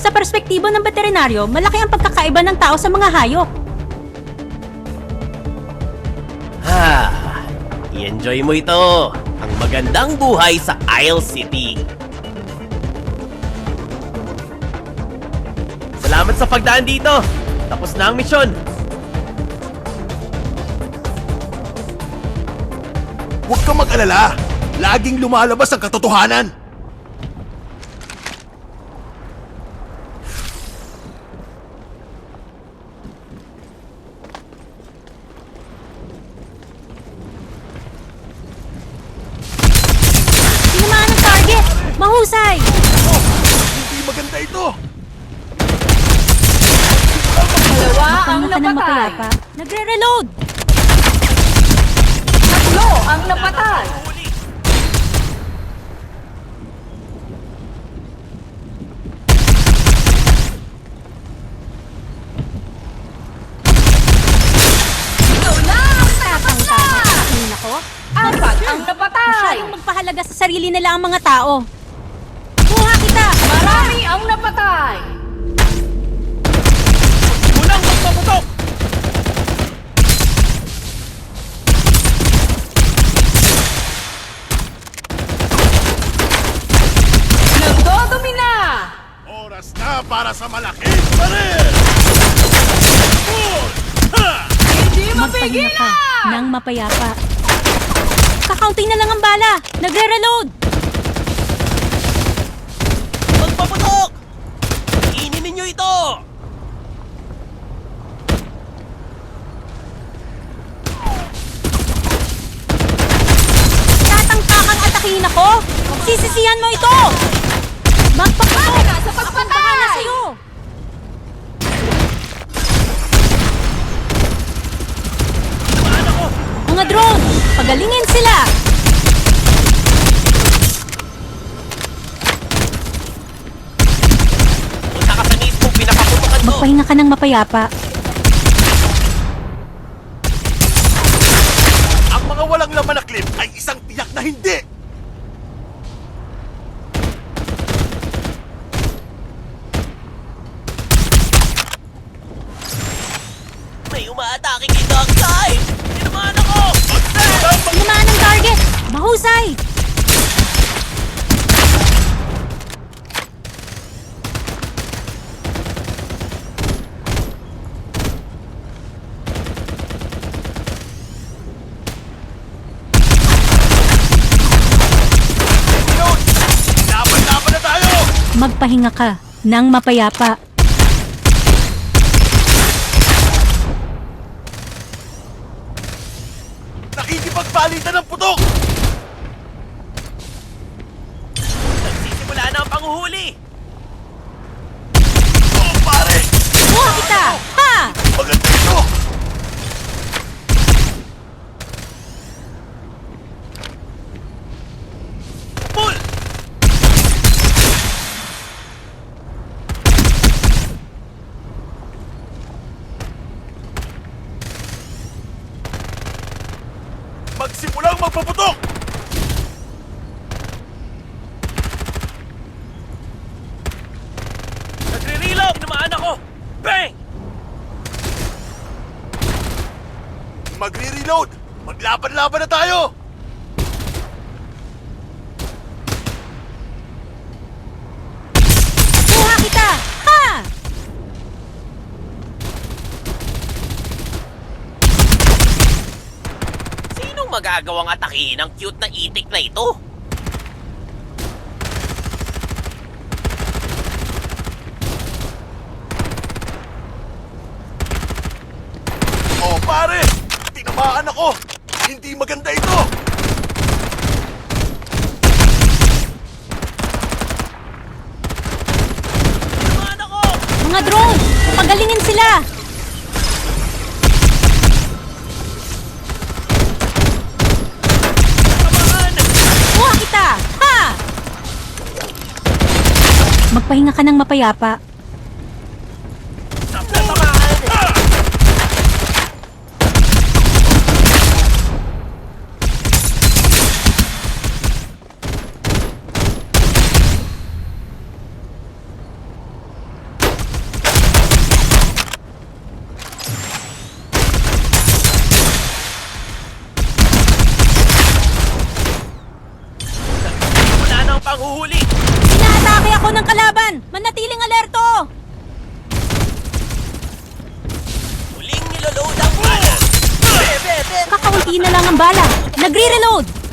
Sa perspektibo ng veterinaryo, malaki ang pagkakaiba ng tao sa mga hayop. I-enjoy mo ito. Ang magandang buhay sa Isle City. Salamat sa pagdaan dito. Tapos na ang misyon. Huwag kang mag-alala. Laging lumalabas ang katotohanan. Tinamaan ang target! Mahusay! Hindi maganda ito. Dalawa ang Mukha ng napatay. mapayapa. Nagre-reload! Tatlo ang napatay. Ikaw na ang nakapatay. Tingin ako? Apat ang napatay. Masyadong magpahalaga sa sarili nila ang mga tao. Kuha kita! Marami ang napatay. Unang magpaputok! Nagdodomina. Oras na para sa malaking baril. Pull! Ha! Hindi Magpahinga ka mapigilan. ng mapayapa. Kakaunti na lang ang bala! Nagre-reload! Magpaputok! Kainin ninyo ito! Tatangkakang atakihin ako! Sisisihan mo ito! Magpaputok! Bahala sa Akong pagpatay. bahala sa'yo! Tinamaan ako! Mga drone! Pagalingin sila! Punta ka sa mismo pinapaputokan mo! Magpahinga ka ng mapayapa. Ang mga walang laman na clip ay isang tiyak na hindi. May umaatake kay Darkseid! Tinamaan ako! Tinamaan ang target! Mahusay! Reload! Laban-laban na tayo! Magpahinga ka ng mapayapa. Nakikipagpalitan ng putok! Nagsisimula na ang panguhuli! Oh, pare! Kuha kita! Ha! Maganda ito! Pull! Magsimulang magpaputok! Nagre-reload! Tinamaan ako! Bang! Magre-reload! Maglaban-laban na tayo! Kuha kita! Ha! Sinong magagawang atakihin ang cute na itik na ito? Oh, pare! Tinamaan ako! Hindi maganda ito! Tinamaan ako! Mga drone! Pagalingin sila! Tinamaan! Kuha kita! Ha! Magpahinga ka ng mapayapa. Tinamaan! ang bala! Nagre-reload!